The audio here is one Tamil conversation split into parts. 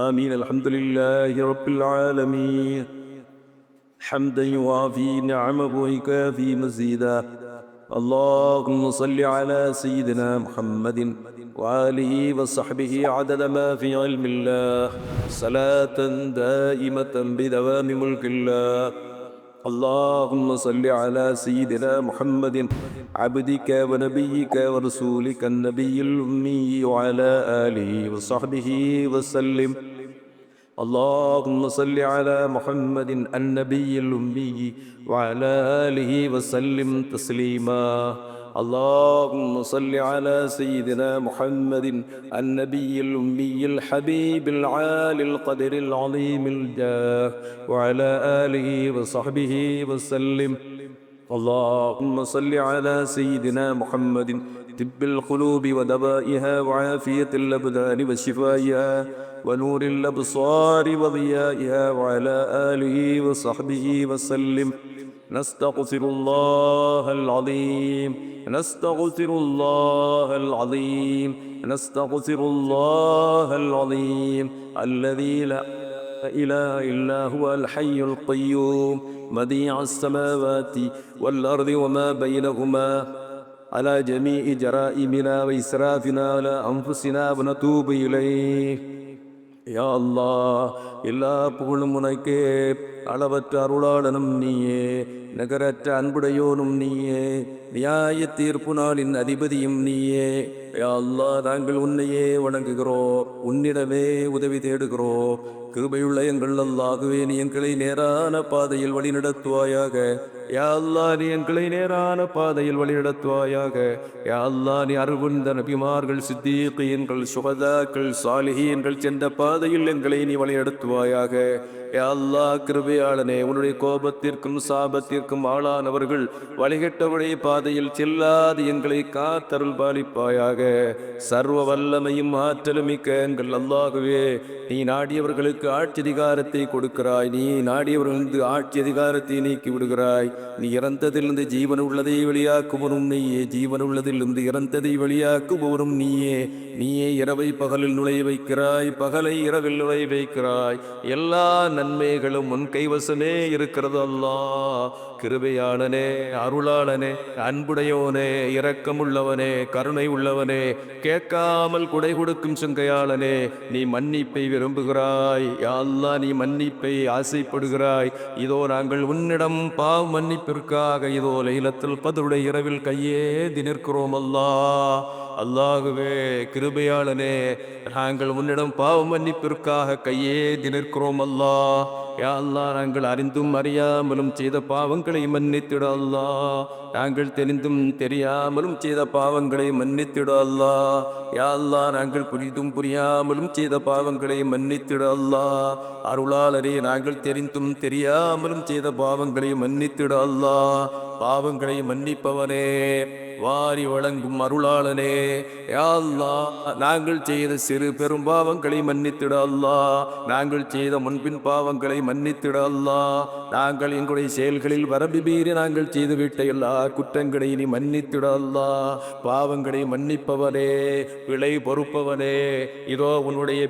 آمين. الحمد لله رب العالمين حمدا يوافي نعمه ويكافي مزيدا. اللهم صل على سيدنا محمد وآله وصحبه عدد ما في علم الله، صلاة دائمة بدوام ملك الله. اللهم صل على سيدنا محمد عبدك ونبيك ورسولك النبي الأمي وعلى آله وصحبه وسلم. اللهم صل على محمد النبي الأمي وعلى آله وسلم تسليما. اللهم صل على سيدنا محمد النبي الأمي الحبيب العالي القدر العظيم الجاه وعلى آله وصحبه وسلم. اللهم صل على سيدنا محمد طب القلوب ودوائها وعافية الأبدان وشفائها ونور الأبصار وضيائها وعلى آله وصحبه وسلم. نستغفر الله العظيم، نستغفر الله العظيم، نستغفر الله العظيم الذي لا إله إلا هو الحي القيوم بديع السماوات والأرض وما بينهما، على جميع جرائمنا وإسرافنا على أنفسنا ونتوب إليه. யா அல்லாஹ், எல்லா புகழும் உனக்கே. அளவற்ற அருளாளனும் நீயே, நகரற்ற அன்புடையோனும் நீயே, நியாய தீர்ப்பு நாளின் அதிபதியும் நீயே. யா அல்லாஹ், நாங்கள் உன்னையே வணங்குகிறோம், உன்னிடமே உதவி தேடுகிறோம். கிருபையுள்ள எங்கள் அல்லாஹ்வே, நீ எங்களை நேரான பாதையில் வழிநடத்துவாயாக. யா அல்லாஹ், நீ எங்களை நேரான பாதையில் வழிநடத்துவாயாக. யா அல்லாஹ், நீ அருள்புரிந்த நபிமார்கள், சித்தீகீன்கள், சுஹதாக்கள், சாலிஹீன்கள் சென்ற பாதையில் எங்களை நீ வழிநடத்துவாயாக. யா அல்லாஹ், கிருபையாளனே, உன்னுடைய கோபத்திற்கும் சாபத்திற்கும் ஆளானவர்கள் வழிகட்டவுடைய பாதையில் செல்லாது எங்களை காத்தருள் பாலிப்பாயாக. சர்வ வல்லமையும் ஆற்றலும் மிக்க எங்கள் அல்லாஹ்வே, நீ நாடியவர்களுக்கு ஆட்சி அதிகாரத்தை கொடுக்கிறாய், நீ நாடியவர்களுக்கு ஆட்சி அதிகாரத்தை நீக்கி விடுகிறாய். நீ இறந்ததிலிருந்து ஜீவன் உள்ளதை வெளியாக்குவரும் நீயே, ஜீவன் உள்ளதிலிருந்து இறந்ததை வெளியாக்குபவரும் நீயே. நீயே இரவை பகலில் நுழைய வைக்கிறாய், பகலை இரவில் நுழைய வைக்கிறாய். எல்லா நன்மைகளும் உன் கைவசமே இருக்கிறது. அல்லாஹ், கிருபையாளனே, அருளாளனே, அன்புடையோனே, இரக்கமுள்ளவனே, கருணை உள்ளவனே, கேட்காமல் குடை கொடுக்கும் சங்கையாளனே, நீ மன்னிப்பை விரும்புகிறாய். யா அல்லாஹ், நீ மன்னிப்பை ஆசைப்படுகிறாய். இதோ நாங்கள் உன்னிடம் பாவ மன்னிப்பிற்காக இதோ லைலத்துல் கத்ருடைய இரவில் கையேந்தி நிற்கிறோம். அல்லாஹ், அல்லாஹ்வே, கிருபையாளனே, நாங்கள் உன்னிடம் பாவ மன்னிப்பிற்காக கையேந்தி நிற்கிறோம். அல்லாஹ், யா அல்லாஹ், நாங்கள் அறிந்தும் அறியாமலும் செய்த பாவங்களை மன்னித்திட. அல்லாஹ், நாங்கள் தெரிந்தும் தெரியாமலும் செய்த பாவங்களை மன்னித்திட. அல்லாஹ், யா அல்லாஹ், நாங்கள் புரிந்தும் புரியாமலும் செய்த பாவங்களை மன்னித்திட. அல்லாஹ், அருளாளரே, நாங்கள் தெரிந்தும் தெரியாமலும் செய்த பாவங்களை மன்னித்திட. அல்லாஹ், பாவங்களை மன்னிப்பவனே, வாரி வழங்கும் அருளாளனே, யா அல்லாஹ், நாங்கள் செய்த சிறு பெரும் பாவங்களை மன்னித்திட. அல்லாஹ், நாங்கள் செய்த முன்பின் பாவங்களை மன்னித்திட. அல்லாஹ், நாங்கள் எங்களுடைய செயல்களில் வரம்பு மீறி நாங்கள் செய்துவிட்ட எல்லா குற்றங்களை நீ மன்னித்திட. அல்லாஹ், பாவங்களை மன்னிப்பவனே, பிழை பொறுப்பவனே, இதோ உன்னுடைய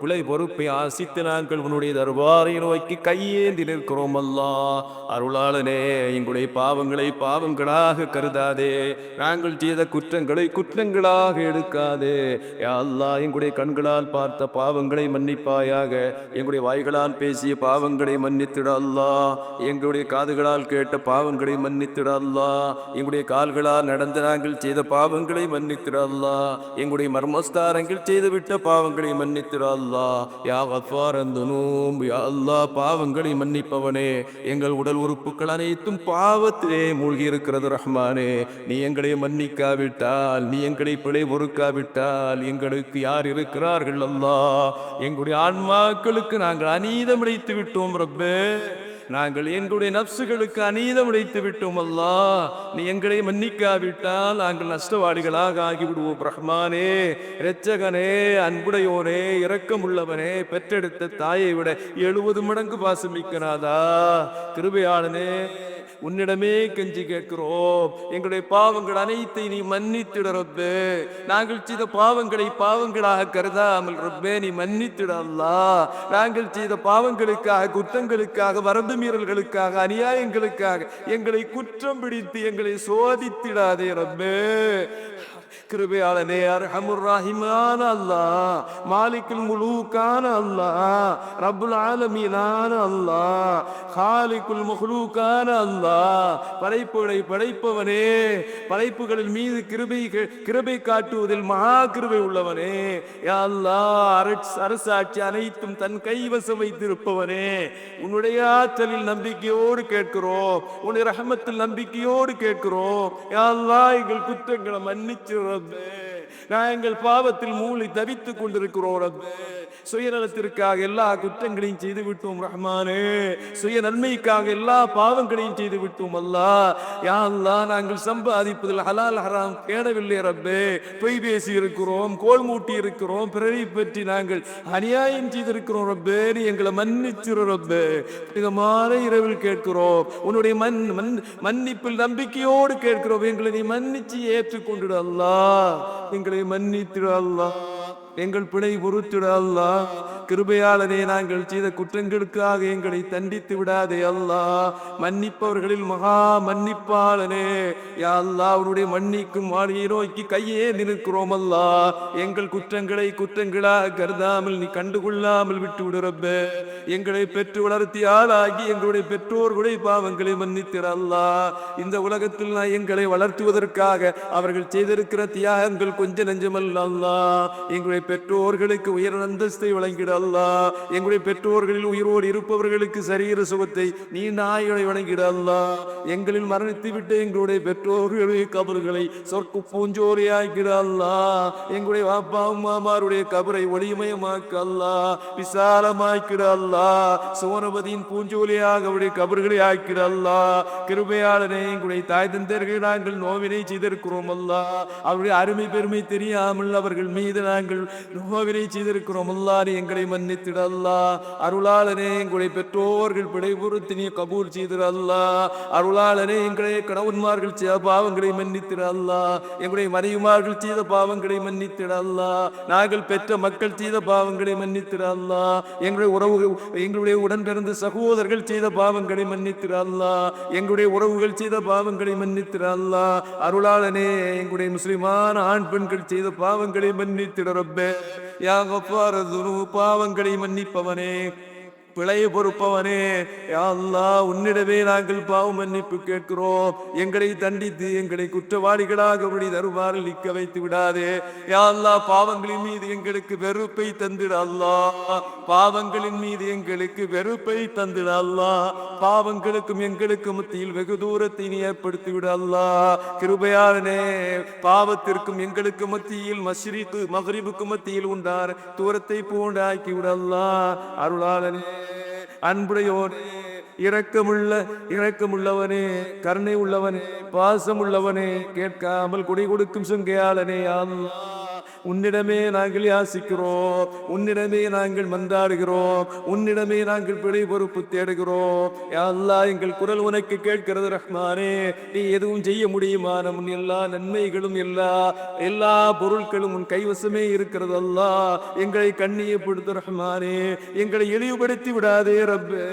பிழை பொறுப்பை ஆசித்து நாங்கள் உன்னுடைய தர்பாரை நோக்கி கையேந்தி நிற்கிறோம். அல்லாஹ், அருளாளனே, எங்களுடைய பாவங்களை பாவங்களாக கருதாதே, நாங்கள் செய்த குற்றங்களை குற்றங்களாக எடுக்காதே. யா அல்லாஹ், எங்களுடைய கண்களால் பார்த்த பாவங்களை மன்னிப்பாயாக. எங்களுடைய வாய்களால் பேசிய பாவங்களை மன்னித்திட. அல்லாஹ், எங்களுடைய காதுகளால் கேட்ட பாவங்களை மன்னித்திட. அல்லாஹ், எங்களுடைய கால்களால் நடந்து நாங்கள் செய்த பாவங்களை மன்னித்திட. அல்லாஹ், எங்களுடைய மர்மஸ்தாரங்கள் செய்துவிட்ட பாவங்களை மன்னித்திட. அல்லாஹ், யா கஃபாரன் துனூப், யா அல்லாஹ், பாவங்களை மன்னிப்பவனே, எங்கள் உடல் உறுப்புகள் அனைத்தும் பாவத்திலே மூழ்கி இருக்கிறது. ரஹ்மானே, நீ எங்களை மன்னிக்காவிட்டால், நீ எங்களை பிழை பொறுக்காவிட்டால் எங்களுக்கு யார் இருக்கிறார்கள்? அல்லாஹ், எங்களுடைய ஆன்மாக்களுக்கு நாங்கள் அநீதம் இழைத்து விட்டோம். ரப்பே, நாங்கள் எங்களுடைய நப்சுகளுக்கு அநீதம் இழைத்து விட்டோம். அல்லாஹ், நீ எங்களை மன்னிக்காவிட்டால் நாங்கள் நஷ்டவாளிகளாக ஆகிவிடுவோம். ரஹ்மானே, இரட்சகனே, அன்புடையோனே, இரக்கமுள்ளவனே, பெற்றெடுத்த தாயை விட 70 மடங்கு பாசமிக்கனாதா, கிருபையாளனே, உன்னிடமே கெஞ்சி கேட்கிறோம். எங்களுடைய பாவங்கள் அனைத்தை நீ மன்னித்திட ரப்பே. நாங்கள் செய்த பாவங்களை பாவங்களாக கருதாமல் ரப்பே நீ மன்னித்திட அல்லாஹ். நாங்கள் செய்த பாவங்களுக்காக, குற்றங்களுக்காக, வரம்பு மீறல்களுக்காக, அநியாயங்களுக்காக எங்களை குற்றம் பிடித்து எங்களை சோதித்திடாதே ரப்பே. கிருபையாளனே, அர்ஹமுர் ரஹீமான அல்லாஹ், மாலிக்குல் முலூக்கான அல்லாஹ், ரப்புல் ஆலமீனான அல்லாஹ், காலிக்குல் மஹ்லூக்கான அல்லாஹ், படைப்புகளை படைப்பவனே, படைப்புகளின் மீது கிருபை காட்டுவதில் மகா கிருபை உள்ளவனே, யா அல்லாஹ், அரசாட்சி அனைத்தும் தன் கைவசம் வைத்திருப்பவனே, உன்னுடைய ஆற்றலில் நம்பிக்கையோடு கேட்கிறோம், உன்னுடைய ரஹமத்தில் நம்பிக்கையோடு கேட்கிறோம். யா அல்லாஹ், எங்கள் குற்றங்களை மன்னிச்சு ரப்பே. நாங்கள் பாவத்தில் மூழ்கி தவித்துக் கொண்டிருக்கிறோம் ரப்பே. சுயநலத்திற்காக எல்லா குற்றங்களையும் செய்து விட்டோம் ரஹ்மானே. சுய நன்மைக்காக எல்லா பாவங்களையும் செய்து விட்டோம் அல்லாஹ். யா அல்லாஹ், நாங்கள் சம்பாதிப்பதில் ஹலால் ஹராம் தேடவில்லை ரப்பே. பொய் பேசி இருக்கிறோம், கோல் மூட்டி இருக்கிறோம், பிறரை பற்றி நாங்கள் அநியாயம் செய்திருக்கிறோம் ரப்பே. நீ எங்களை மன்னிச்சிரு ரப்பே. மிகமான இரவில் கேட்கிறோம், உன்னுடைய மன்னிப்பில் நம்பிக்கையோடு கேட்கிறோம். எங்களை நீ மன்னிச்சு ஏற்றுக்கொண்டுடு அல்லாஹ். எங்களை மன்னித்திடு அல்லாஹ். எங்கள் பிழை பொறுத்திட அல்லாஹ். கிருபையாளனே, நாங்கள் செய்த குற்றங்களுக்காக எங்களை தண்டித்து விடாதே அல்லாஹ். மன்னிப்பவர்களில் மகா மன்னிப்பாளனே, யா அல்லாஹ், உன்னுடைய மன்னிக்கும் மாளிகையை நோக்கி கையே நிற்கிறோம் அல்லாஹ். எங்கள் குற்றங்களை குற்றங்களாக கருதாமல் நீ கண்டுகொள்ளாமல் விட்டு விடுறப்ப. எங்களை பெற்று வளர்த்தி ஆளாகி எங்களுடைய பெற்றோர்களுடைய பாவங்களை மன்னித்திட அல்லாஹ். இந்த உலகத்தில் நான் எங்களை வளர்த்துவதற்காக அவர்கள் செய்திருக்கிற தியாகங்கள் கொஞ்ச நெஞ்சமல்ல அல்லாஹ். எங்களுடைய பெற்றோர்களுக்கு உயர் அந்தஸ்தை வழங்கிட அல்லாஹ். எங்களுடைய பெற்றோர்களில் உயிரோடு இருப்பவர்களுக்கு சரீர சுகத்தை நீ நாய்களை வழங்கிட அல்லாஹ். எங்களில் மரணித்து விட்டு எங்களுடைய பெற்றோர்களுடைய கபர்களை சொர்க்க பூஞ்சோரையாக்கிட அல்லாஹ். எங்களுடைய அப்பா அம்மாருடைய கபரை ஒளிமயமாக்க அல்லாஹ், விசாலமாக்கிட அல்லாஹ். சுவனபதியின் பூஞ்சோலியாக அவருடைய கபர்களை ஆக்கிட அல்லாஹ். கிருபையாளனே, எங்களுடைய தாய் தந்தர்கள் நாங்கள் நோவினை செய்திருக்கிறோம் அல்லாஹ். அவருடைய அருமை பெருமை தெரியாமல் அவர்கள் மீது நாங்கள் நோவினை செய்திருக்கிறோம் அல்லாஹ். நீ எங்களை மன்னித்திட அல்லாஹ். அருளாளனே, எங்களுடைய பெற்றோர்கள் பிழை பொறுத்து நீ கபூல் செய்திட அல்லாஹ். அருளாளனே, எங்களுடைய கணவன்மார்கள் செய்த பாவங்களை மன்னித்திட அல்லாஹ். எங்களுடைய மனைவிமார்கள் செய்த பாவங்களை மன்னித்திட அல்லாஹ். நாங்கள் பெற்ற மக்கள் செய்த பாவங்களை மன்னித்திட அல்லாஹ். எங்களுடைய உடன் பிறந்த சகோதரர்கள் செய்த பாவங்களை மன்னித்திட அல்லாஹ். எங்களுடைய உறவுகள் செய்த பாவங்களை மன்னித்திட அல்லாஹ். அருளாளனே, எங்களுடைய முஸ்லிமான ஆண் பெண்கள் செய்த பாவங்களை மன்னித்திட ரப்பே. யா கஃபார் துனூப், பாவங்களை மன்னிப்பவனே, பிழை பொறுப்பவனே, யா அல்லாஹ், உன்னிடமே நாங்கள் பாவ மன்னிப்பு கேட்கிறோம். எங்களை தண்டித்து எங்களை குற்றவாளிகளாக உடைய தருவாரில் நிற்க வைத்து விடாதே யா அல்லாஹ். பாவங்களின் மீது எங்களுக்கு வெறுப்பை தந்திட அல்லாஹ். பாவங்களின் மீது எங்களுக்கு வெறுப்பை தந்திட அல்லாஹ். பாவங்களுக்கும் எங்களுக்கு மத்தியில் வெகு தூரத்தை நீ ஏற்படுத்தி விட அல்லாஹ். கிருபையாளனே, பாவத்திற்கும் எங்களுக்கு மத்தியில் மஸ்ரிக்கு மக்ரிபுக்கு மத்தியில் உண்டான தூரத்தை பூண்டாக்கி விட அல்லாஹ். அருளாளனே, அன்புடையோனே, இரக்கமுள்ளவனே, கருணை உள்ளவனே, பாசம் உள்ளவனே, கேட்காமல் குடி கொடுக்கும் சுங்கையாளனே, அல்லாஹ், உன்னிடமே நாங்கள் யாசிக்கிறோம், உன்னிடமே நாங்கள் மன்றாடுகிறோம், உன்னிடமே நாங்கள் பிழை பொறுப்பு தேடுகிறோம். யா அல்லாஹ், எங்கள் குரல் உனக்கு கேட்கிறது ரஹ்மானே. நீ எதுவும் செய்ய முடியுமான உன் எல்லா நன்மைகளும் எல்லா பொருட்களும் உன் கைவசமே இருக்கிறது அல்லாஹ். எங்களை கண்ணியப்படுத்த ரஹ்மானே. எங்களை இழிவுபடுத்தி விடாதே ரப்பே.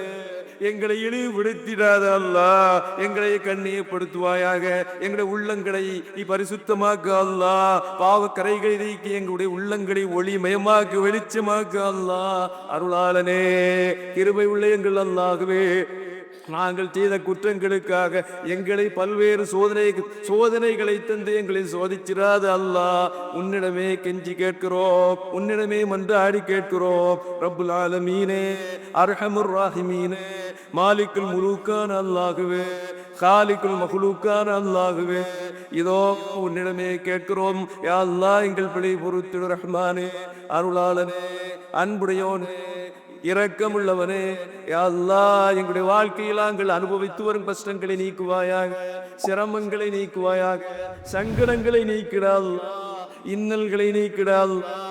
எங்களை இழிவுபடுத்திடாத அல்லாஹ். எங்களை கண்ணியப்படுத்துவாயாக. எங்களுடைய உள்ளங்களை நீ பரிசுத்தமாக்க அல்லாஹ். பாவக்கரைகளை நீக்கி எங்களுடைய உள்ளங்களை ஒளிமயமாக்கு, வெளிச்சமாக்க அல்லாஹ். அருளாளனே, கிருபை உள்ள எங்கள் அல்லாஹ்வே, நாங்கள் செய்த குற்றங்களுக்காக எங்களை பல்வேறு சோதனைகளை தந்து எங்களை சோதிச்சிராத அல்லாஹ். உன்னிடமே கெஞ்சி கேட்கிறோம், உன்னிடமே மன்றாடி கேட்கிறோம். ரப்புல் ஆலமீனே, அர்ஹமுர் ராஹிமீனே, மாலிக்குல் முலூக்கான அல்லாஹ்வே, காலிக்குல் மஹ்லூக்கான அல்லாஹ்வே, இதோ உன்னிடமே கேட்கிறோம். யா அல்லாஹ், எங்கள் பிழை பொறுத்திடு ரஹ்மானே. அருளாளனே, அன்புடையோனே, இரக்கமுள்ளவனே, யா அல்லாஹ், எங்களுடைய வாழ்க்கையில் நாங்கள் அனுபவித்து வரும் கஷ்டங்களை நீக்குவாயாக, சிரமங்களை நீக்குவாயாக, சங்கடங்களை நீக்கிட அல்லாஹ், இன்னல்களை நீக்கிட அல்லாஹ்.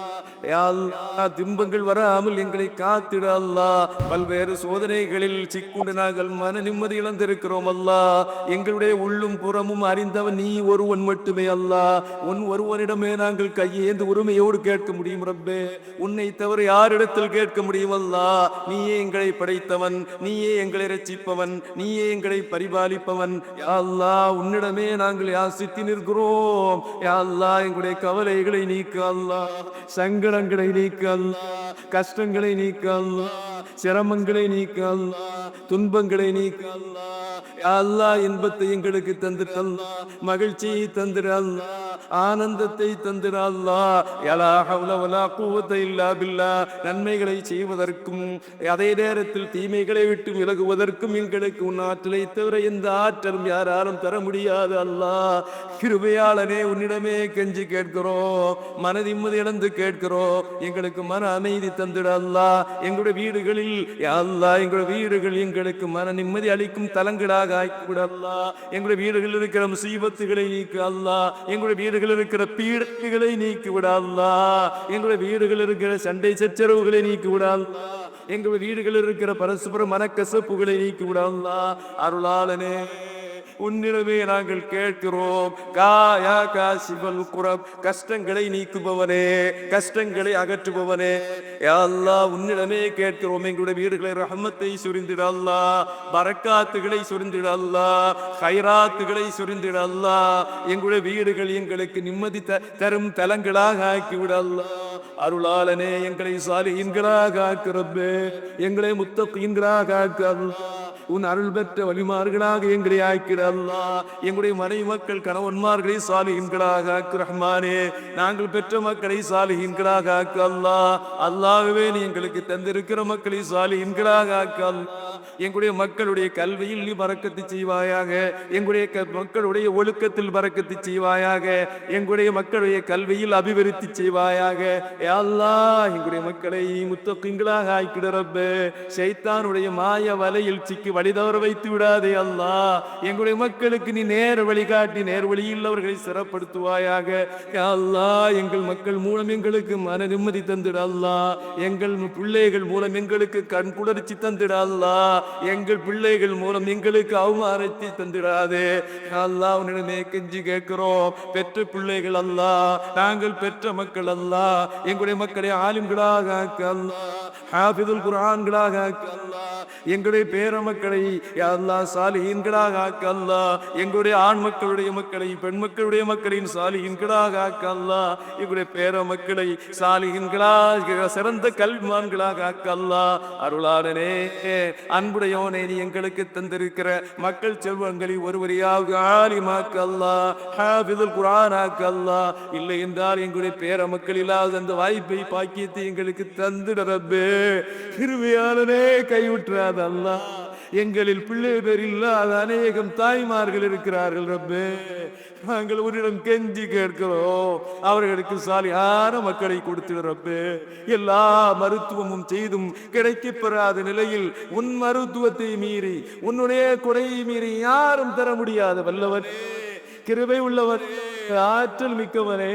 யா அல்லாஹ் துன்பங்கள் வராமல் எங்களை காத்திட அல்லாஹ். பல்வேறு சோதனைகளில் சிக்குண்டு நாங்கள் மன நிம்மதி இழந்திருக்கிறோம் அல்லாஹ். எங்களுடைய உள்ளும் புறமும் அறிந்தவன் நீ ஒருவன் மட்டுமே அல்லாஹ். உன் ஒருவனிடமே நாங்கள் கையேந்து உரிமையோடு கேட்க முடியும் ரப்பே. உன்னை தவிர யாரிடத்தில் கேட்க முடியும் அல்லாஹ்? நீயே எங்களை படைத்தவன், நீயே எங்களை ரட்சிப்பவன், நீயே எங்களை பரிபாலிப்பவன். யா அல்லாஹ் உன்னிடமே நாங்கள் யாசித்து நிற்கிறோம். யா அல்லாஹ் எங்களுடைய கவலைகளை நீக்க அல்லாஹ், சங்கடங்களை நீக்க அல்லாஹ், கஷ்டங்களை நீக்க அல்லாஹ், சிரமங்களை நீக்க அல்லாஹ், துன்பங்களை நீக்க அல்லாஹ். யா அல்லாஹ் இன்பத்தை எங்களுக்கு தந்திர அல்லாஹ், மகிழ்ச்சியை தந்திர அல்லாஹ், ஆனந்தத்தை தந்திர அல்லாஹ். யலா ஹவ்ல வலா குவத இல்லா பில்லாஹ். நன்மைகளை செய்வதற்கும் அதே நேரத்தில் தீமைகளை விட்டு விலகுவதற்கும் எங்களுக்கு உன் ஆற்றலை தவிர எந்த ஆற்றலும் யாராலும் தர முடியாது அல்லாஹ். கிருபையாளனே உன்னிடமே கெஞ்சி கேட்கிறோம், மன நிம்மதி இழந்து கேட்கிறோம். எங்களுக்கு மன அமைதி தந்திட அல்லாஹ். எங்களுடைய வீடுகளில் யா அல்லாஹ் எங்களுடைய வீடுகள் எங்களுக்கு மன நிம்மதி அளிக்கும் தலங்களாக ஆக்கிவிட அல்லாஹ். எங்களுடைய வீடுகளில் இருக்கிற முசீபத்துகளை நீக்க அல்லாஹ். எங்களுடைய வீடுகளில் இருக்கிற பீடங்களை நீக்கிவிட அல்லாஹ். எங்களுடைய வீடுகளில் இருக்கிற சண்டை சச்சரவுகளை நீக்கிவிட அல்லாஹ். எங்களுடைய வீடுகளில் இருக்கிற பரஸ்பர மனக்கசப்புகளை நீக்கிவிட அல்லாஹ். அருளாளனே உன்னிடமே நாங்கள் கேட்கிறோம். காயா காசிபல் குரப். கஷ்டங்களை நீக்குபவனே, கஷ்டங்களை அகற்றுபவனே, யா அல்லாஹ் உன்னிடமே கேட்கிறோம். எங்களுடைய வீடுகளை ரஹ்மத்தை சுரிந்திட அல்லாஹ், பரக்காத்துகளை சுரிந்திட அல்லாஹ், ஹைராத்துகளை சுரிந்திட அல்லாஹ். எங்களுடைய வீடுகள் எங்களுக்கு நிம்மதி தரும் தலங்களாக ஆக்கிவிட அல்லாஹ். அருளாளனே எங்களை சாலிஹீன்களாக ஆக்கு ரப்பே. எங்களை முத்தகீன்களாக ஆக்கு அல்லாஹ். உன் அருள் பெற்ற வழிமார்களாக எங்களை ஆக்கிட அல்லாஹ். எங்களுடைய மனைவி மக்கள் கணவன்மார்களை சாலிஹீன்களாக ஆக்கு ரஹ்மானே. நாங்கள் பெற்ற மக்களை சாலிஹீன்களாக ஆக்கு அல்லாஹ். அல்லாஹ்வே நீ எங்களுக்கு தந்திருக்கிற மக்களை சாலிஹீன்களாக ஆக்கு அல்லாஹ். எங்களுடைய மக்களுடைய கல்வியில் நீ பரக்கத்து செய்வாயாக. எங்களுடைய மக்களுடைய ஒழுக்கத்தில் பரக்கத்து செய்வாயாக. எங்களுடைய மக்களுடைய கல்வியில் அபிவிருத்தி செய்வாயாக. யா அல்லாஹ் எங்களுடைய மக்களை முத்தகீன்களாக ஆக்கிட ரப்பே. ஷைத்தானுடைய மாய வலையில் சிக்கி வழி தவற வைத்து விடாதே அல்லாஹ். எங்களுடைய மக்களுக்கு நீ நேர் வழிகாட்டி நேர் வழியில் அவர்களை சிறப்படுத்துவாயாக. யா அல்லாஹ் எங்கள் மக்கள் மூலம் எங்களுக்கு மன நிம்மதி தந்திட அல்லாஹ். எங்கள் பிள்ளைகள் மூலம் எங்களுக்கு கண் குளிர்ச்சி தந்திட அல்லாஹ். எங்கள் பிள்ளைகள் மூலம் எங்களுக்கு அவமானத்தை தந்திடாதே. யா அல்லாஹ் உன்னிடமே கெஞ்சி கேட்கிறோம். பெற்ற பிள்ளைகள் அல்லாஹ், நாங்கள் பெற்ற மக்கள் அல்லாஹ். எங்களுடைய மக்களை ஆலிம்களாக ஆக்கு அல்லாஹ், ஹாஃபிதுல் குர்ஆன்களாக ஆக்கு அல்லாஹ். எங்களுடைய பேர மக்களை யா அல்லாஹ் சாலிஹீன்களாக ஆக்கு அல்லாஹ். எங்களுடைய ஆண் மக்களுடைய மக்களை பெண் மக்களுடைய மக்களின் சாலிஹீன்களாக ஆக்கு அல்லாஹ். எங்களுடைய பேர மக்களை சாலிஹீன்களாக சிறந்த கல்விமான்களாக ஆக்கு அல்லாஹ். அருளாளனே அன்புடையோனே நீ எங்களுக்கு தந்திருக்கிற மக்கள் செல்வங்களை ஒருவரையாவது ஆலிமாக்கு அல்லாஹ், ஹாஃபிதுல் குர்ஆன் ஆக்கு அல்லாஹ். இல்லை என்றால் எங்களுடைய பேர மக்கள் இல்லாத அந்த வாய்ப்பை பாக்கியத்தை எங்களுக்கு தந்திட ரப்பே. கிருபையாளனே கைவிட்டுறாத அல்லாஹ். எங்களில் பிள்ளை பேர் இல்லாத அநேகம் தாய்மார்கள் இருக்கிறார்கள் ரப்பே. நாங்கள் உன்னிடம் கெஞ்சி கேட்கிறோம், அவர்களுக்கு சாலியான மக்களை கொடுத்திட ரப்பே. எல்லா மருத்துவமும் செய்தும் கிடைக்கப்பெறாத நிலையில் உன் மருத்துவத்தை மீறி உன்னுடைய கொடையை மீறி யாரும் தர முடியாத வல்லவனே, கிருபை உள்ளவனே, ஆற்றல் மிக்கவனே.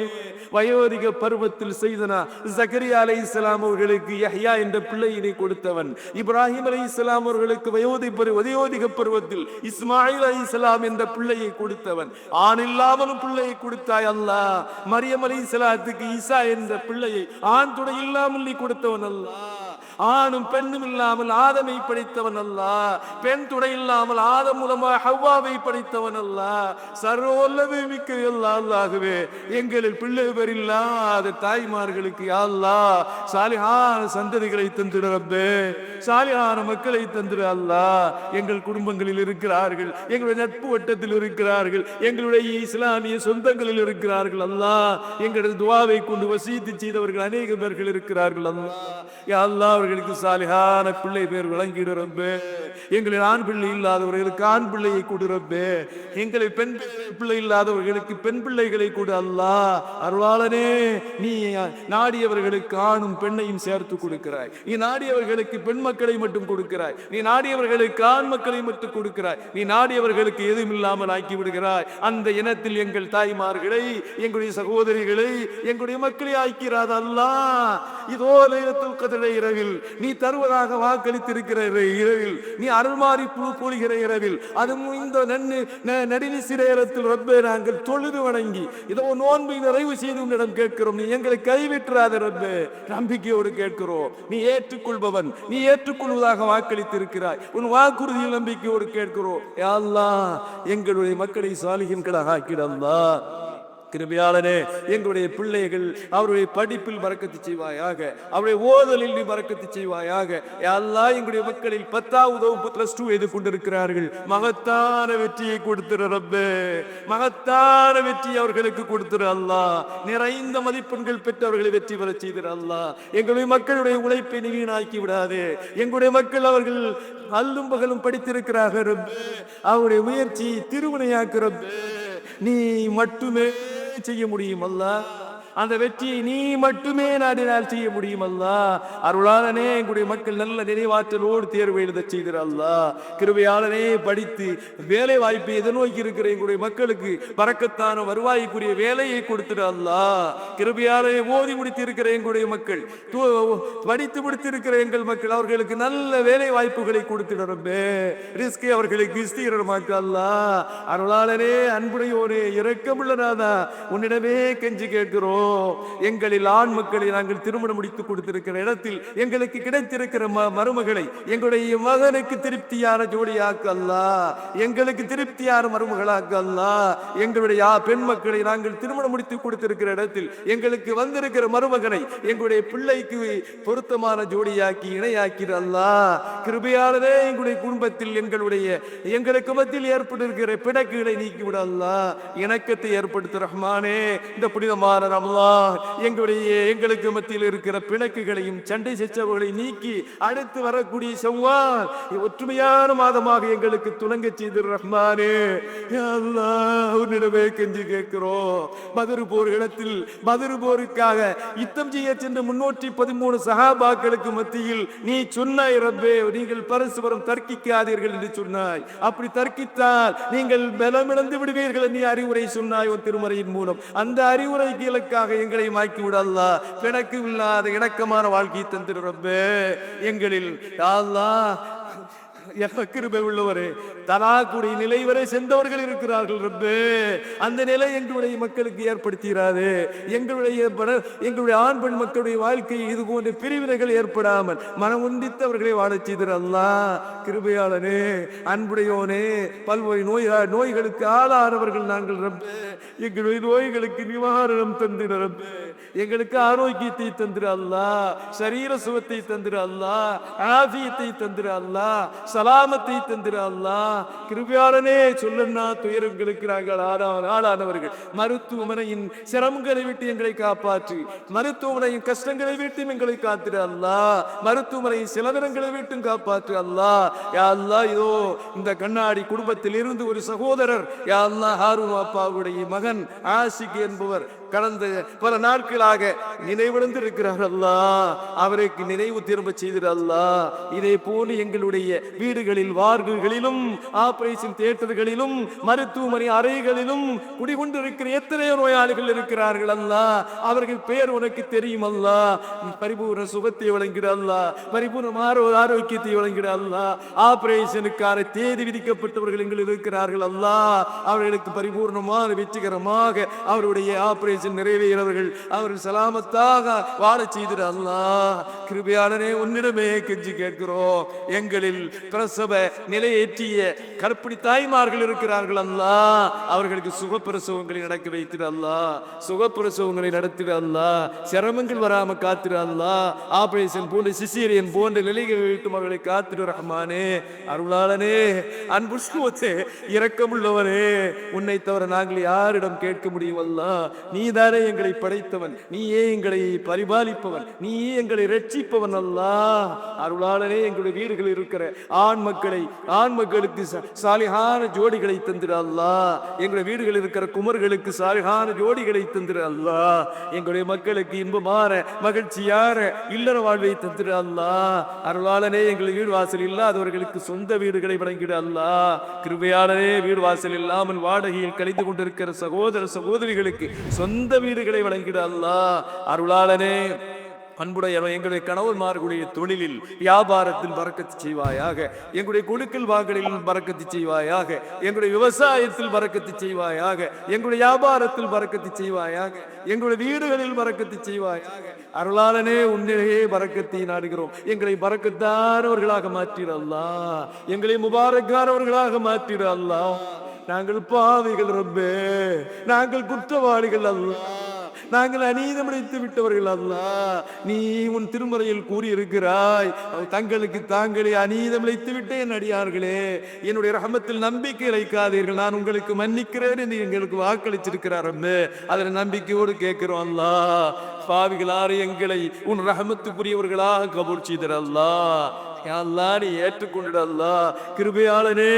வயோதிக பருவத்தில் செய்தனா ஜக்கரியா அலைஹிஸ்ஸலாம் அவர்களுக்கு யஹ்யா என்ற பிள்ளையினை கொடுத்தவன். இப்ராஹிம் அலைஹிஸ்ஸலாம் அவர்களுக்கு வயோதிக பருவத்தில் இஸ்மாயில் அலைஹிஸ்ஸலாம் என்ற பிள்ளையை கொடுத்தவன். ஆண் இல்லாமலும் பிள்ளையை கொடுத்தாய் அல்லாஹ். மரியம் அலைஹிஸ்ஸலாத்துக்கு ஈசா என்ற பிள்ளையை ஆண் துணை இல்லாமல் நீ கொடுத்தவன் அல்லாஹ். ஆணும் பெண்ணும் இல்லாமல் ஆதமை படைத்தவன் அல்லாஹ். பெண் துணை இல்லாமல் ஆதம் மூலமாக ஹவ்வாவை படைத்தவன் அல்லாஹ். சர்வவல்லமை மிக்க அல்லாஹ்வே, எங்களில் பிள்ளை பேர் இல்லாத தாய்மார்களுக்கு யா அல்லாஹ் சாலிஹான சந்ததிகளை தந்திட ரப்பே. சாலிஹான மக்களை தந்திட அல்லாஹ். எங்கள் குடும்பங்களில் இருக்கிறார்கள், எங்களுடைய நட்பு வட்டத்தில் இருக்கிறார்கள், எங்களுடைய இஸ்லாமிய சொந்தங்களில் இருக்கிறார்கள் அல்லாஹ். எங்களது துஆவை கொண்டு வசீத்து செய்தவர்கள் அநேக பேர்கள் இருக்கிறார்கள் அல்லாஹ். யா அல்லாஹ் அவர்களுக்கு சாலிஹான பிள்ளை பேர் வழங்கிடு ரப்பே. எங்களின் ஆண் பிள்ளை இல்லாதவர்களுக்கு ஆண் பிள்ளையை கொடு ரப்பே. எங்களை பெண் பிள்ளை இல்லாதவர்களுக்கு பெண் பிள்ளைகளை கொடு அல்லாஹ். அருளாளனே, நீ நாடியவர்களுக்கு ஆணும் பெண்ணையும் சேர்த்து கொடுக்கிறாய். நீ நாடியவர்களுக்கு பெண் மக்களை மட்டும் கொடுக்கிறாய். நீ நாடியவர்களுக்கு ஆண் மக்களை மட்டும் கொடுக்கிறாய். நீ நாடியவர்களுக்கு எதுவும் இல்லாமல் ஆக்கி விடுகிறாய். அந்த இனத்தில் எங்கள் தாய்மார்களை, எங்களுடைய சகோதரிகளை, எங்களுடைய மக்களை ஆக்கிறாத அல்லாஹ். இதோ லைலத்துல் கத்ர் இரவில் நீ தருவதாக வாக்களித்திருக்கிற இரவில், நீ அருள்மாறி பொழிகிற இரவில், அதுவும் இந்த நடுநிசிற நேரத்தில் ரப்பே நாங்கள் தொழுது வணங்கி இதோ நோன்பை நிறைவு செய்து உன்னிடம் கேட்கிறோம். நீ எங்களை கைவிட்டுறாத ரப்பே, நம்பிக்கையோடு கேட்கிறோம். நீ ஏற்றுக்கொள்பவன், நீ ஏற்றுக்கொள்வதாக வாக்களித்திருக்கிறாய். உன் வாக்குறுதியில் நம்பிக்கையோடு கேட்கிறோம். யா அல்லாஹ், எங்களுடைய மக்களை சாலிஹீன்களாக ஆக்கிட அல்லாஹ். கிருபையாளனே, எங்களுடைய பிள்ளைகள் அவருடைய படிப்பில் பரக்கத்து செய்வாயாக, அவருடைய ஓதலில் நீ பரக்கத்து செய்வாயாக. யா அல்லாஹ், எங்களுடைய மக்களில் 10வது வகுப்பு +2 எழுதி கொண்டிருக்கிறார்கள். மகத்தான வெற்றியை கொடுத்துரு ரப்பே, மகத்தான வெற்றி அவர்களுக்கு கொடுத்துரு அல்லாஹ். நிறைந்த மதிப்பெண்கள் பெற்றவர்களை வெற்றி பெற செய்திரு அல்லாஹ். எங்களுடைய மக்களுடைய உழைப்பை நீ வீணாக்கி விடாதே. எங்களுடைய மக்கள் அவர்கள் அல்லும் பகலும் படித்திருக்கிறார்கள் ரப்பே. அவருடைய முயற்சி திருவினையாக்கு ரப்பே. நீ மட்டுமே செய்ய முடியும் அல்லாஹ். அந்த வெற்றியை நீ மட்டுமே நாடினால் செய்ய முடியும் அல்லாஹ். அருளாளனே, எங்களுடைய மக்கள் நல்ல நினைவாற்றலோடு தேர்வு எழுத செய்திரு அல்லாஹ். கிருபையாளனே, படித்து வேலை வாய்ப்பை எதிர்நோக்கி இருக்கிற எங்களுடைய மக்களுக்கு பரக்கத்தான வருவாய்க்குரிய வேலையை கொடுத்துடு அல்லாஹ். கிருபையாளனே, ஓதி முடித்திருக்கிற எங்களுடைய மக்கள், படித்து முடித்திருக்கிற எங்கள் மக்கள், அவர்களுக்கு நல்ல வேலை வாய்ப்புகளை கொடுத்துடு ரப்பே. ரிஸ்கை அவர்களுக்கு விஸ்தீரணமாக்கு அல்லாஹ். அருளாளனே, அன்புடையோனே, இரக்கமுள்ளநாதா, உன்னிடமே கெஞ்சி கேட்கிறோம். எங்களில் ஆண் மக்களை நாங்கள் திருமணம் முடித்து கொடுத்திருக்கிற இடத்தில் எங்களுக்கு கிடைத்திருக்கிற மருமகளை எங்களுடைய மகனுக்கு திருப்தியான ஜோடியாக்கு அல்லாஹ். எங்களுக்கு திருப்தியான மருமகளாக்கு அல்லாஹ். எங்களுடைய பெண் மக்களை நாங்கள் திருமணம் முடித்து கொடுத்திருக்கிற இடத்தில் எங்களுக்கு வந்திருக்கிற மருமகனை எங்களுடைய பிள்ளைக்கு பொருத்தமான ஜோடியாக்கி இணையாக்கி அல்லாஹ். கிருபையாளரே, எங்களுடைய குடும்பத்தில் எங்களுக்கு மத்தியில் ஏற்பட்டிருக்கிற பிணக்குகளை நீக்கிவிட அல்லாஹ். இணக்கத்தை ஏற்படுத்த ரஹ்மானே. இந்த புனிதமான ரமலான் எங்களுக்கு மத்தியில் இருக்கிற பிணக்குகளையும் சண்டை சச்சரவுகளை நீக்கி அடுத்து வரக்கூடிய செவ்வால் ஒற்றுமையான மாதமாக எங்களுக்கு துலங்க செய்து ரஹ்மானே. யா அல்லாஹ், உன்னிடமே கெஞ்சி கேட்கிறோம். பத்ர் போர் இடத்தில் பத்ர் போருக்காக யுத்தம் செய்ய சென்ற 313 சஹாபாக்களுக்கு மத்தியில் நீ சொன்னாய் ரப்பே, நீங்கள் பரஸ்பரம் தர்க்கிக்காதீர்கள் என்று சொன்னாய். அப்படி தர்க்கித்தால் நீங்கள் பலமிழந்து விடுவீர்கள் நீ அறிவுரை சொன்னாய் உன் திருமறையின் மூலம். அந்த அறிவுரைக்கு இலக்காக எங்களை மாக்கி விட அல்லாஹ். பிணக்கு இல்லாத இணக்கமான வாழ்க்கையை தந்திரு ரப்பே. எங்களில் யா அல்லாஹ் கிருபை உள்ளவரே, தலாக்குடைய நிலை வரை சென்றவர்கள் இருக்கிறார்கள் ரப்பே. அந்த நிலை எங்களுடைய மக்களுக்கு ஏற்படுத்திடாது. எங்களுடைய ஆண் பெண் மக்களுடைய வாழ்க்கையில் இது போன்ற பிரிவினைகள் ஏற்படாமல் மனம் உந்தித்தவர்களை வாழச் செய்திரு அல்லாஹ். கிருபையாளனே, அன்புடையோனே, பல்வேறு நோய்களுக்கு ஆளானவர்கள் நாங்கள் ரப்பே. எங்களுடைய நோய்களுக்கு நிவாரணம் தந்திரு ரப்பே. எங்களுக்கு ஆரோக்கியத்தை தந்திரு அல்லாஹ். சரீர சுகத்தை தந்திரு அல்லாஹ். ஆஃபியத்தை தந்திரு அல்லாஹ். சலாமத்தை தந்திரு அல்லாஹ். கிருபையாளனே, சொல்லன்னா துயரங்களுக்கு நாங்கள் ஆளானவர்கள். மருத்துவமனையின் சிரமங்களை விட்டு எங்களை காப்பாற்றி, மருத்துவமனையின் கஷ்டங்களை விட்டு எங்களை காத்திரு அல்லாஹ். மருத்துவமனையின் சிலவரங்களை விட்டும் காப்பாற்று அல்லாஹ். யா அல்லாஹ், இதோ இந்த கண்ணாடி குடும்பத்தில் இருந்து ஒரு சகோதரர் யா அல்லாஹ் ஹாரூன் அப்பாவுடைய மகன் ஆசிக் என்பவர் கடந்த பல நாட்களாக நினைவிழந்து இருக்கிறார் அல்லாஹ். அவருக்கு நினைவு திரும்ப செய்திரு அல்லாஹ். இதே போல எங்களுடைய வீடுகளில், வார்டுகளிலும், ஆபரேஷன் தியேட்டர்களிலும், மருத்துவமனை அறைகளிலும் குடிகொண்டிருக்கிற எத்தனையோ நோயாளிகள் இருக்கிறார்கள் அல்லாஹ். அவர்கள் பெயர் உனக்கு தெரியும் அல்லாஹ். பரிபூர்ண சுகத்தை வழங்கிட அல்லாஹ். பரிபூர்ணமான ஆரோக்கியத்தை வழங்கிட அல்லாஹ். ஆபரேஷனுக்கான தேதி விதிக்கப்பட்டவர்கள் எங்கள் இருக்கிறார்கள் அல்லாஹ். அவர்களுக்கு பரிபூர்ணமான வெற்றிகரமாக அவருடைய ஆபரேஷன் நிறைவேறவர்கள் அவர்கள் சலாமத்தாக வாழ செய்திட அல்லாஹ். கிருபையாளனே, உன்னிடமே கெஞ்சி கேட்கிறோம். எங்களில் பிரசவ நிலையேற்றிய கற்பிணி தாய்மார்கள் இருக்கிறார்கள் அல்லாஹ். அவர்களுக்கு சுகப்பிரசவங்களை நடக்க வைத்திட அல்லாஹ். சுகப்பிரசவங்களை நடத்திட அல்லாஹ். சிரமங்கள் வராம காத்திட அல்லாஹ். ஆபரேஷன் போன்ற சிசேரியன் போன்ற நிலைகள் விட்டும் அவர்களை காத்திட ரஹ்மானே. அருளாளனே, அன்பு சுகத்தே, இரக்கமுள்ளவரே, உன்னை தவிர நாங்கள் யாரிடம் கேட்க முடியும் அல்லாஹ். நீ நீதானே எங்களை படைத்தவன், நீயே எங்களை பரிபாலிப்பவன், நீயே எங்களை ரட்சிப்பவன் அல்லாஹ். அருளாளனே எங்களுடைய வீடுகளில் இருக்கிற ஆண் மக்களுக்கு சாலிஹான ஜோடிகளை தந்திர அல்லாஹ். எங்களுடைய வீடுகளில் இருக்கிற குமர்களுக்கு சாலிஹான ஜோடிகளை தந்திர அல்லாஹ். எங்களுடைய மக்களுக்கு இன்பமான மகிழ்ச்சியான இல்லற வாழ்வை தந்திர அல்லாஹ். அருளாளனே எங்கள் வீடு வாசல் இல்லாதவர்களுக்கு சொந்த வீடுகளை வழங்கிட அல்லாஹ். கிருபையாளனே வீடு வாசல் இல்லாமல் வாடகையில் கழிந்து கொண்டிருக்கிற சகோதரிகளுக்கு சொந்த வீடுகளை வழங்கிட அல்லாஹ். அருளாளனே அன்புடைய எங்களுடைய கணவன்மார்களுடைய தொழிலில் வியாபாரத்தில் பரக்கத்து செய்வாயாக, எங்களுடைய கொடுக்கல் வாங்கலில் பரக்கத்து செய்வாயாக, எங்களுடைய விவசாயத்தில் பரக்கத்து செய்வாயாக, எங்களுடைய வியாபாரத்தில் பரக்கத்து செய்வாயாக, எங்களுடைய வீடுகளில் பரக்கத்து செய்வாயாக. அருளாளனே உன்னிலேயே பரக்கத்தை நாடுகிறோம். எங்களை பரக்கத்தானவர்களாக மாற்றிட அல்லாஹ், எங்களை முபாரக்கானவர்களாக மாற்றிட அல்லாஹ். நாங்கள் பாவிகள் ரப்பே, நாங்கள் குற்றவாளிகள் அல்லாஹ், நாங்கள் அநீதமடைத்து விட்டவர்கள் அல்லாஹ். நீ உன் திருமறையில் கூறியிருக்கிறாய், தங்களுக்கு தாங்களே அநீதமடைத்து விட்டேன் அடியார்களே, என்னுடைய ரஹமத்தில் நம்பிக்கை வைக்காதீர்கள், நான் உங்களுக்கு மன்னிக்கிறேன் என்று எங்களுக்கு வாக்களிச்சிருக்கிறார். அதில் நம்பிக்கையோடு கேட்கிறோம் அல்லாஹ். பாவிகளாறு எங்களை உன் ரஹமத்துக்குரியவர்களாக கபூல் செய்தர் அல்லாஹ். நீ ஏற்றுக்கொண்டு அல்லாஹ். கிருபையாளனே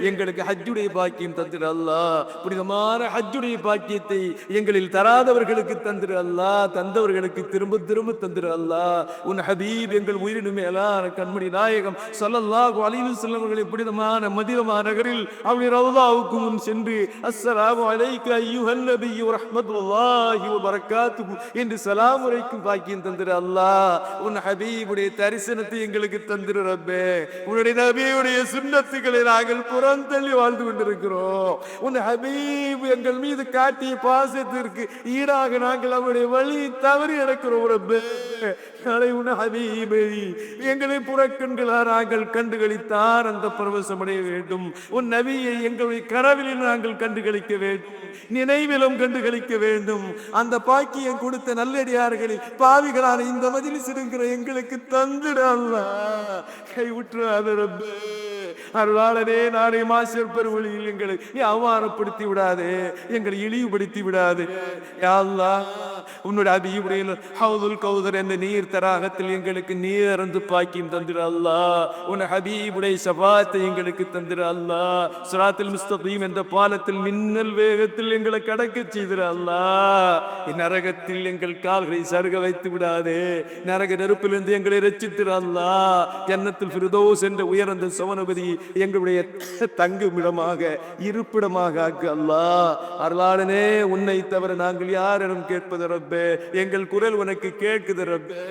எங்களுக்கு ஹஜ்ஜுடைய பாக்கியம் தந்திர அல்லாஹ். புனிதமான ஹஜ்ஜுடைய பாக்கியத்தை எங்களில் தராதவர்களுக்கு தந்திர அல்லாஹ், தந்தவர்களுக்கு திரும்ப திரும்ப தந்திர அல்லாஹ். உன் ஹபீப் எங்கள் உயிரினும் மேலான கண்மணி நாயகம் ஸல்லல்லாஹு அலைஹி வஸல்லம் அவர்களை புனிதமான மதீனா நகரில் அவருடைய ரவுதாவுக்கு முன் சென்று அஸ்ஸலாமு அலைக்க அய்யுஹன் நபியு ரஹ்மத்துல்லாஹி வ பரக்காத்துஹு என்று சலாம் உரைக்கும் பாக்கியம் தந்திர அல்லாஹ். உன் ஹபீபுடைய தரிசனத்தை எங்களுக்கு தந்திர ரப்பே. உன்னுடைய நபியுடைய சுன்னத்துகளை நாங்கள் புறந்தள்ளி வாழ்ந்து கொண்டிருக்கிறோம். உன் ஹபீப் எங்கள் மீது காட்டிய பாசத்திற்கு ஈடாக நாங்கள் அவருடைய வழி தவறி நடக்கிறோம் ரப்பே. உன் ஹபீபை எங்களை புறக்கண்களால் நாங்கள் கண்டுகளித்தார் அந்த பரவசமடைய வேண்டும். உன் நபியை எங்களுடைய கனவிலும் நாங்கள் கண்டுகளிக்க வேண்டும், நினைவிலும் கண்டுகளிக்க வேண்டும். அந்த பாக்கியம் கொடுத்த நல்லடியார்களில் பாவிகளான இந்த மஜ்லிஸ் இருக்கிற எங்களுக்கு தந்திட அல்லாஹ், கைவிட்டுறாத ரப்பே. அருளாளனே நாளை மாசர் பெருவழியில் எங்களை நீ அவமானப்படுத்தி விடாதே, எங்களை இழிவுபடுத்தி விடாது யா அல்லாஹ். உன்னுடைய ஹபீபுடைய ஹவுதுல் கௌதர் என்ற நீர் தராகத்தில் எங்களுக்கு நீர் அருந்து பாக்கியம் தந்திர அல்லாஹ். உன் ஹபீபுடைய ஷஃபாத்தை எங்களுக்கு தந்திர அல்லாஹ். சிராத்துல் முஸ்தகீம் என்ற பாலத்தில் மின்னல் வேகத்தில் எங்களை கடக்க செய்திர அல்லாஹ். நரகத்தில் எங்கள் கால்களை சருக வைத்து விடாதே, நரக நெருப்பிலிருந்து எங்களை ரட்சித்திர அல்லாஹ். ஜன்னத்துல் ஃபிர்தௌஸ் என்ற உயர்ந்த சவனபதி எங்களுடைய தங்குமிடமாக இருப்பிடமாக ஆக்கு அல்லாஹ். அருளாளனே உன்னை தவிர நாங்கள் யாரிடம் கேட்பது ரப்பே, எங்கள் குரல் உனக்கு கேட்குது ரப்பே.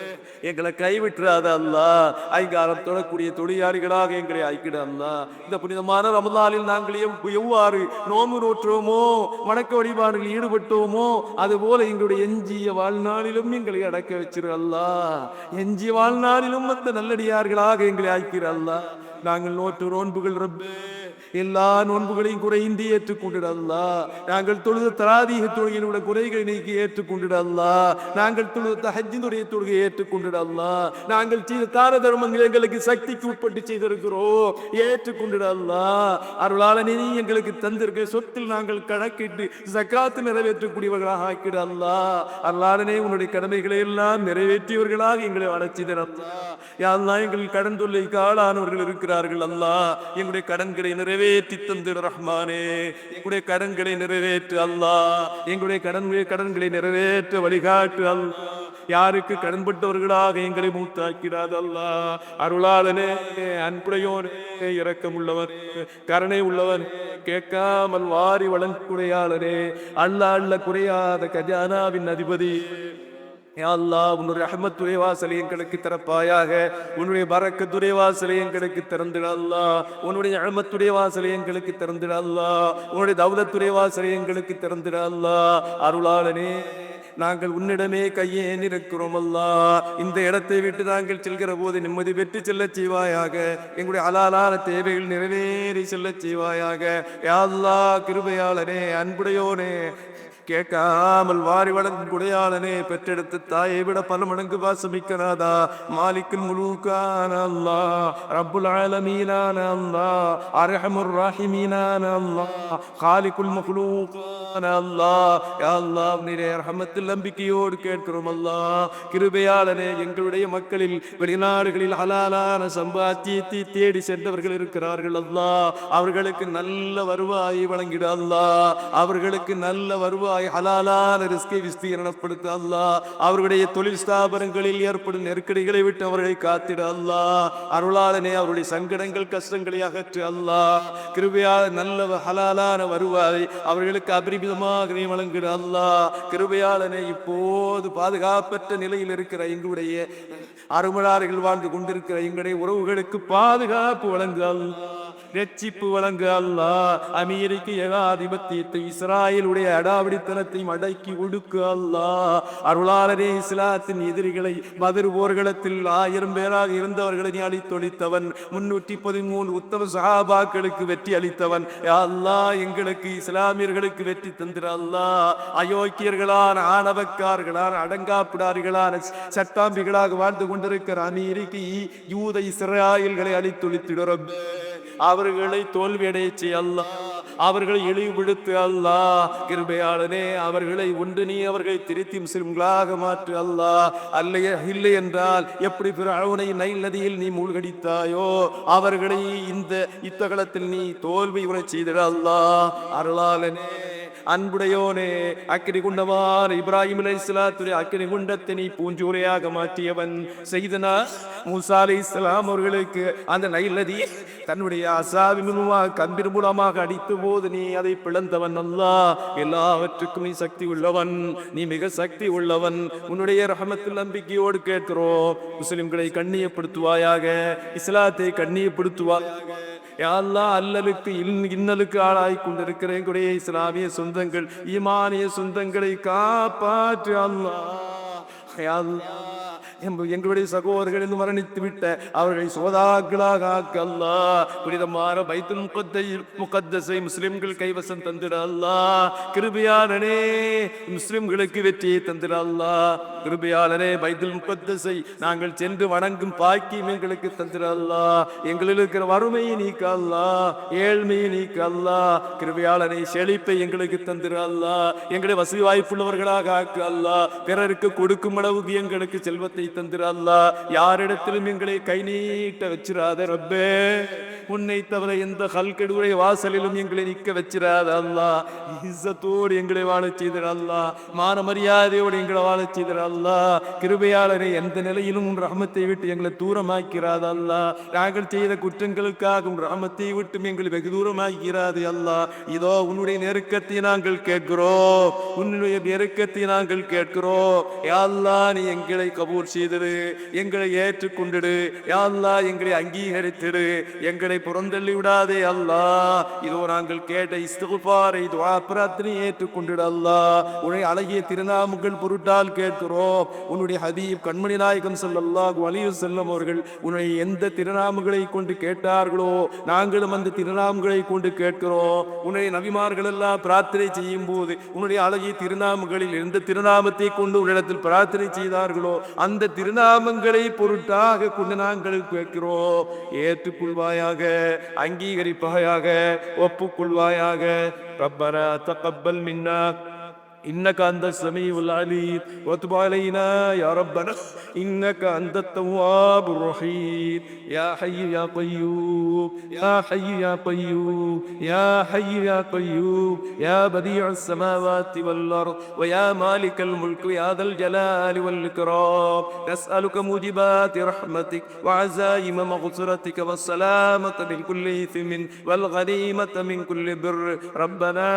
எங்களை கைவிட்டுறாத அல்லாஹ். ஐங்காரம் தொடக்கூடிய தொழிலாளிகளாக எங்களை ஆக்கிட அல்லாஹ். இந்த புனிதமான ரமலானில் நாங்கள் எவ்வாறு நோம்பு நோற்றோமோ, வணக்க வழிபாடுகளில் ஈடுபட்டோமோ, அதுபோல எங்களுடைய எஞ்சிய வாழ்நாளிலும் எங்களை அடக்க வச்சிரு அல்லாஹ். எஞ்சிய வாழ்நாளிலும் அந்த நல்லடியார்களாக எங்களை ஆக்கிற அல்லாஹ். நாங்கள் நோற்று நோன்புகள் ரப்பே, எல்லா நோன்புகளையும் குறைந்து ஏற்றுக்கொண்டிட அல்லாஹ். நாங்கள் தொழுத தராதீக தொழுகையினுடைய குறைகளை நீக்கி ஏற்றுக்கொண்டிட அல்லாஹ். நாங்கள் தொழுத தஹஜ்ஜுடைய தொழுகையை ஏற்றுக்கொண்டிட அல்லாஹ். நாங்கள் செய்த தான தர்மங்கள் எங்களுக்கு சக்திக்கு உட்பட்டு செய்திருக்கிறோம், ஏற்றுக்கொண்டிட அல்லாஹ். அருளாளனே எங்களுக்கு தந்திருக்க சொத்தில் நாங்கள் கணக்கிட்டு ஜகாத்து நிறைவேற்றக்கூடியவர்களாக ஆக்கிட அல்லாஹ். அருளாளனே உன்னுடைய கடமைகளை எல்லாம் நிறைவேற்றியவர்களாக எங்களை வளர்ச்சிதர் அல்லாஹ். யா அல்லாஹ் எங்கள் கடன் தொல்லைக்கு ஆளானவர்கள் இருக்கிறார்கள் அல்லாஹ். எங்களுடைய கடன்களை நிறைவேற்றி தந்திட ரஹ்மானே. எங்களுடைய கடன்களை நிறைவேற்று அல்லாஹ். எங்களுடைய கடன்களை நிறைவேற்ற வழிகாட்டு அல்லாஹ். யாருக்கு கடன்பட்டவர்களாக எங்களை மூத்தாக்கிறாது அல்லாஹ். அருளாளனே, அன்புடையோனே, இரக்கம் உள்ளவன், கருணை உள்ளவன், கேட்காமல் வாரி வழங்குடையாளனே, அல்ல குறையாத கஜானாவின் அதிபதி யா அல்லாஹ். உன்னுடைய ரஹ்மத்துடைய வாசலை எங்களுக்கு திறப்பாயாக, உன்னுடைய பரக்கத்துடைய வாசலை எங்களுக்கு திறந்திட அல்லாஹ். உன்னுடைய நிஅமத்துடைய வாசலை எங்களுக்கு திறந்திட அல்லாஹ். உன்னுடைய தௌலத்துடைய வாசலை எங்களுக்கு திறந்திட அல்லாஹ். அருளாளனே, நாங்கள் உன்னிடமே கையேன் இருக்கிறோம் அல்லாஹ். இந்த இடத்தை விட்டு நாங்கள் செல்கிற போது நிம்மதி பெற்று செல்ல செய்வாயாக. எங்களுடைய அலாலான தேவைகள் நிறைவேறி செல்ல செய்வாயாக. யா அல்லாஹ், கிருபையாளனே, அன்புடையோனே, கேட்காமல் வாரி வழங்கும் குடையாளனே, பெற்றெடுத்த தாயை விட பல மடங்கு வாசமிக்கனாதா, மாலிக்குல் முலூக்கான அல்லாஹ், ரப்புல் ஆலமீனான அல்லாஹ், அர்ஹமுர் ராஹிமீனான அல்லாஹ், காலிக்குல் மக்லூக்கான அல்லாஹ், யா அல்லாஹ் நீரே ரஹமத்தில் நம்பிக்கையோடு கேட்கிறோம் அல்லாஹ். கிருபையாளனே, எங்களுடைய மக்களில் வெளிநாடுகளில் ஹலாலான சம்பாத்தியத்தை தேடி சென்றவர்கள் இருக்கிறார்கள் அல்லாஹ், அவர்களுக்கு நல்ல வருவாயை வழங்கிட அல்லாஹ், அவர்களுக்கு நல்ல வருவாய் ஹலாலான ரிஸ்கை விஸ்தீரணப்படுத்த அல்லாஹ், அவர்களுடைய தொழில் ஸ்தாபனங்களில் ஏற்படும் நெருக்கடிகளை விட்டு அவர்களை காத்திட அல்லாஹ். அருளாளனே, அவருடைய சங்கடங்கள் கஷ்டங்களை அகற்று அல்லாஹ். கிருபையால் நல்ல ஹலாலான வருவாய் அவர்களுக்கு அபரிமிதமாக நீ வழங்கிட அல்லாஹ். கிருபையாளனே, இப்போது பாதுகாப்பற்ற நிலையில் இருக்கிற எங்களுடைய அருமலார்கள் வாழ்ந்து கொண்டிருக்கிற எங்களுடைய உறவுகளுக்கு பாதுகாப்பு வழங்கு அல்லாஹ், ரட்சிப்பு வழங்கு அல்லாஹ். அமெரிக்க ஏகாதிபத்தியத்தை இஸ்ராயலுடைய அடாவடித்தனத்தை அடக்கி ஒடுக்கு அல்லாஹ். அருளாளரே, இஸ்லாத்தின் எதிரிகளை பத்ர் போர்க்களத்தில் 1000 பேராக இருந்தவர்களை நீ அழித்தொழித்தவன், 313 உத்தம சஹாபாக்களுக்கு வெற்றி அளித்தவன். யா அல்லாஹ், எங்களுக்கு இஸ்லாமியர்களுக்கு வெற்றி தந்திர அல்லாஹ். அயோக்கியர்களான ஆணவக்கார்களான அடங்காப்பிடாரிகளான சட்டாம்பிகளாக வாழ்ந்து கொண்டிருக்கிற அமெரிக்க யூத இஸ்ராயல்களை அழித்தொழித்திட ரப்பே, அவர்களை தோல்வியடைய செய்ய அல்லாஹ், அவர்களை இழிவுபடுத்து அல்லாஹ். கிருபையாளனே, அவர்களை ஒன்று நீ அவர்களை திருத்தி முஸ்லிம்களாக மாற்று அல்லாஹ். இல்லை என்றால் எப்படி ஃபிரௌனை நைல் நதியில் நீ மூழ்கடித்தாயோ, அவர்களை இந்த இத்தகலத்தில் நீ தோல்வி உரை செய்திட அல்லாஹ். அருளாளனே, அன்புடையோனே, அக்கினி குண்டமான இப்ராஹிம் அலைஹிஸ்ஸலாத்துடைய அக்கினி குண்டத்தை நீ பூஞ்சோலையாக மாற்றியவன். செய்தனா மூசா அலைஹிஸ்ஸலாம் அவர்களுக்கு அந்த நைல் நதி தன்னுடைய அசாவின் கம்பின் மூலமாக அடித்த போது நீ அதை பிளந்தவன் அல்லாஹ். எல்லாவற்றுக்கும் நீ சக்தி உள்ளவன், நீ மிக சக்தி உள்ளவன். உன்னுடைய ரஹமத்தில் நம்பிக்கையோடு கேட்கிறோம், முஸ்லிம்களை கண்ணியப்படுத்துவாயாக, இஸ்லாத்தை கண்ணியப்படுத்துவாயாக. யா அல்லாஹ், அல்லலுக்கு இன்னலுக்கு ஆளாய் கொண்டிருக்கிற எங்களுடைய இஸ்லாமிய சொந்தங்கள், ஈமானிய சொந்தங்களை காப்பாற்று அல்லாஹ். யா அல்லாஹ், எங்களுடைய சகோதரர்கள் மரணித்து விட்ட அவர்களை சோதாக்களாக ஆக்க அல்லாஹ். புனிதமான பைத்துல் முகத்தஸை முஸ்லிம்கள் கைவசம் தந்திட அல்லாஹ். கிருபையாளனே, முஸ்லிம்களுக்கு வெற்றியை தந்திட அல்லாஹ். கிருபையாளனே, பைத்துல் முகத்தஸை நாங்கள் சென்று வணங்கும் பாக்கியம் எங்களுக்கு தந்திட அல்லாஹ். எங்களில் இருக்கிற வறுமையை நீக்க அல்லாஹ், ஏழ்மையை நீக்க அல்லாஹ். கிருபையாளனை, செழிப்பை எங்களுக்கு தந்திட அல்லாஹ். எங்களை வசதி வாய்ப்புள்ளவர்களாக ஆக்க அல்லாஹ். பிறருக்கு கொடுக்கும் அளவுக்கு எங்களுக்கு செல்வத்தை தந்திர அல்லாஹ். யாரிடத்திலும் எங்களை கை நீட்ட வச்சிராத ரப்பே, உன்னை தவிர எந்த ஹல்கடுடைய வாசலிலும் எங்களை நிற்க வச்சிராத அல்லாஹ். இஸ்ஸத்தோடு எங்களை வாழச் செய்திட அல்லாஹ், மான மரியாதையோடு எங்களை வாழச் செய்திட அல்லாஹ். கிருபையாளரை, எந்த நிலையிலும் ரஹமத்தை விட்டு எங்களை தூரமாக்கிறாத அல்லாஹ். நாங்கள் செய்த குற்றங்களுக்காகவும் ரஹமத்தை விட்டும் எங்களை வெகு தூரமாக்கிறாது அல்லாஹ். இதோ உன்னுடைய நெருக்கத்தை நாங்கள் கேட்கிறோம், உன்னுடைய நெருக்கத்தை நாங்கள் கேட்கிறோம். யா அல்லாஹ், நீ எங்களை கபூல் செய்திடு, எங்களை ஏற்றுக்கொண்டிடு. யா அல்லாஹ், எங்களை அங்கீகரித்திடு, எங்களை புறந்தள்ளி விடாதே அல்லாஹ். இதோ நாங்கள் கேட்ட இஸ்திக்ஃபாரை, துஆ பிரார்த்தனை ஏற்றுக்கொண்டிடு அல்லாஹ். உன்னுடைய அழகிய திருநாமங்கள் பொருட்டால் கேட்கிறோம். உன்னுடைய ஹபீப் கண்மணி நாயகம் ஸல்லல்லாஹு அலைஹி வஸல்லம் அவர்கள் உன்னுடைய எந்த திருநாமங்களை கொண்டு கேட்டார்களோ, நாங்களும் அந்த திருநாமங்களை கொண்டு கேட்கிறோம். உன்னுடைய நபிமார்கள் எல்லாம் பிரார்த்தனை செய்யும் போது உன்னுடைய அழகிய திருநாமங்களில் எந்த திருநாமத்தை கொண்டு உன்னிடத்தில் பிரார்த்தனை செய்தார்களோ அந்த திருநாமங்களை பொருட்டாக கொண்டு நாங்கள் கேட்கிறோம். ஏற்றுக்கொள்வாயாக, அங்கீகரிப்பாயாக, ஒப்புக்கொள்வாயாக. ரப்பனா தகப்பல் மின்னா إنك أنت السميع العليم وتب علينا يا ربنا إنك أنت التواب الرحيم. يا حي يا قيوم، يا حي يا قيوم، يا حي يا قيوم، يا بديع السماوات والأرض ويا مالك الملك يا ذا الجلال والإكرام. نسألك موجبات رحمتك وعزائم مغفرتك والسلامة من كل إثم والغنيمة من كل بر. ربنا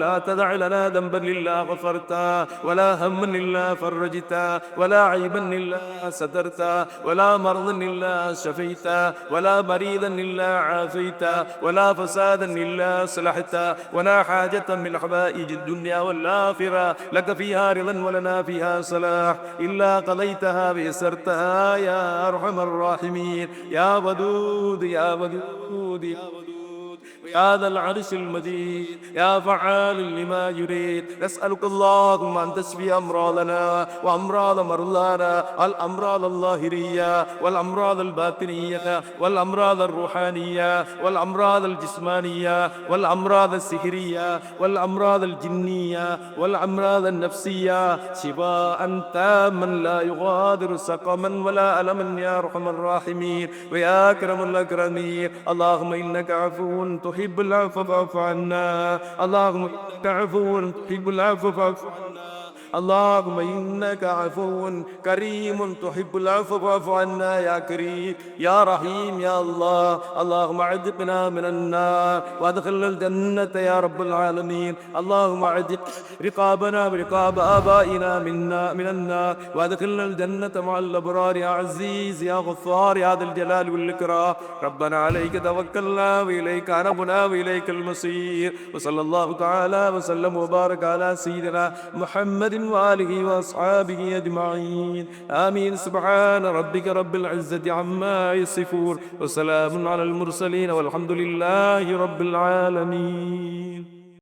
لا تدع لنا ذنبا إلا غفرتا، ولا هم إلا فرجتا، ولا عيبا إلا سترتا، ولا مرضا إلا شفيتا، ولا مريضا إلا عافيتا، ولا فسادا إلا صلحتا، ولا حاجة من حوائج الدنيا والآخرة لك فيها رضا ولنا فيها صلاح إلا قضيتها ويسرتها يا أرحم الراحمين. يا ودود يا ودود يا ودود يا ذا العرش المجيد يا فعال لما يريد. نسألك اللهم أن تشفي أمراضنا وأمراض مرضانا، الأمراض الظاهرية والأمراض الباطنية والأمراض الروحانية والأمراض الجسمانية والأمراض السحرية والأمراض الجنية والأمراض النفسية شفاء تاما لا يغادر سقما ولا ألما يا أرحم الراحمين ويا أكرم الأكرمين. اللهم إنك عفو تحب العفو فاعف عنا. اللهم إنك عفو تحب العفو فاعف عنا. اللهم إنك عفو كريم تحب العفو فاعف عنا يا كريم يا رحيم يا الله. اللهم اعتقنا من النار وادخلنا الجنة يا رب العالمين. اللهم اعتق رقابنا ورقاب آبائنا من النار وادخلنا الجنة مع الأبرار يا عزيز يا غفار يا ذا الجلال والإكرام. ربنا عليك توكلنا وإليك أنبنا وإليك المصير. وصلى الله تعالى وسلم وبارك على سيدنا محمد وآله وأصحابه أجمعين. آمين. سبحان ربك رب العزة عما يصفون وسلام على المرسلين والحمد لله رب العالمين.